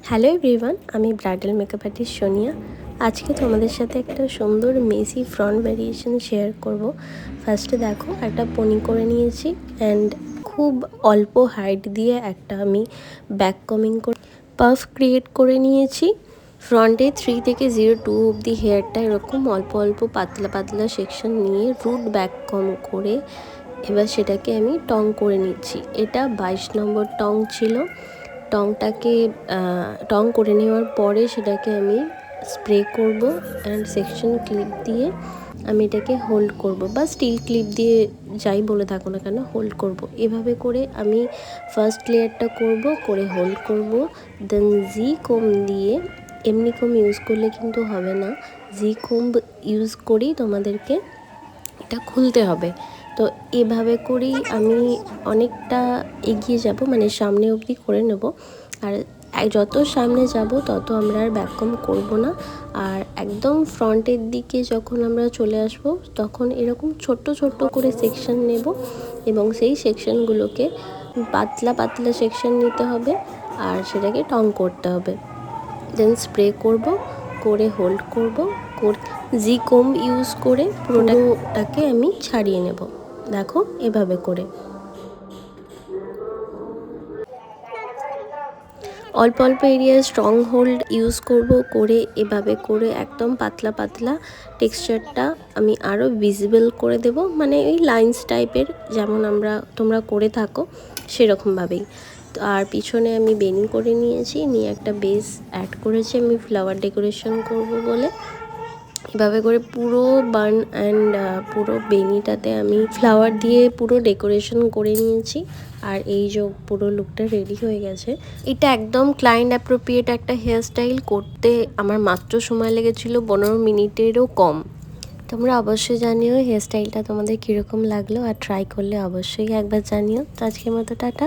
Hello everyone, আমি bridal makeup artist Sonia. আজকে তোমাদের সাথে একটা সুন্দর মেসি ফ্রন্ট ভ্যারিয়েশন শেয়ার করব। ফার্স্টে দেখো একটা পনি করে নিয়েছি অ্যান্ড খুব অল্প হাইট দিয়ে একটা আমি ব্যাক কমিং করে পাফ ক্রিয়েট করে নিয়েছি। ফ্রন্টে 3 থেকে 0.2 অবধি হেয়ারটা এরকম অল্প অল্প পাতলা পাতলা সেকশন নিয়ে রুট ব্যাক কম করে এবার সেটাকে আমি টং করে নিচ্ছি। এটা 22 নম্বর টং ছিল। টংটাকে টং করে নেওয়ার পরে সেটাকে আমি স্প্রে করব অ্যান্ড সেকশন ক্লিপ দিয়ে আমি এটাকে হোল্ড করব বা স্টিল ক্লিপ দিয়ে যাই বলে থাকো না কেন হোল্ড করব। এভাবে করে আমি ফার্স্ট লেয়ারটা করব, করে হোল্ড করব, দেন জি কোম দিয়ে, এমনি কোম ইউজ করলে কিন্তু হবে না, জি কোম ইউজ করেই তোমাদেরকে এটা খুলতে হবে। তো এভাবে করেই আমি অনেকটা এগিয়ে যাব, মানে সামনে অবধি করে নেব। আর যত সামনে যাব তত আমরা আর ব্যাককম করব না। আর একদম ফ্রন্টের দিকে যখন আমরা চলে আসব তখন এরকম ছোট্ট ছোট্ট করে সেকশন নেব এবং সেই সেকশনগুলোকে পাতলা পাতলা সেকশন নিতে হবে আর সেটাকে টং করতে হবে। দেন স্প্রে করব, করে হোল্ড করব, জি কোম ইউজ করে পুরোটাকে আমি ছাড়িয়ে নেব। দেখো এভাবে করে অল্প অল্প এরিয়ায় স্ট্রং হোল্ড ইউজ করব, করে এভাবে করে একদম পাতলা পাতলা টেক্সচারটা আমি আরও ভিজিবল করে দেব, মানে এই লাইন্স টাইপের যেমন তোমরা করে থাকো সেরকমভাবেই। তো আর পিছনে আমি বেনি করে নিয়েছি, নিয়ে একটা বেস অ্যাড করেছি আমি ফ্লাওয়ার ডেকোরেশন করব বলে। এভাবে করে পুরো বান অ্যান্ড পুরো বেনিটাতে আমি ফ্লাওয়ার দিয়ে পুরো ডেকোরেশন করে নিয়েছি। আর এই যে পুরো লুকটা রেডি হয়ে গেছে। এটা একদম ক্লায়েন্ট অ্যাপ্রোপ্রিয়েট একটা হেয়ারস্টাইল করতে আমার মাত্র সময় লেগেছিল 15 মিনিটেরও কম। তোমরা অবশ্যই জানিও হেয়ারস্টাইলটা তোমাদের কীরকম লাগলো, আর ট্রাই করলে অবশ্যই একবার জানিও। তো আজকের মতো টাটা।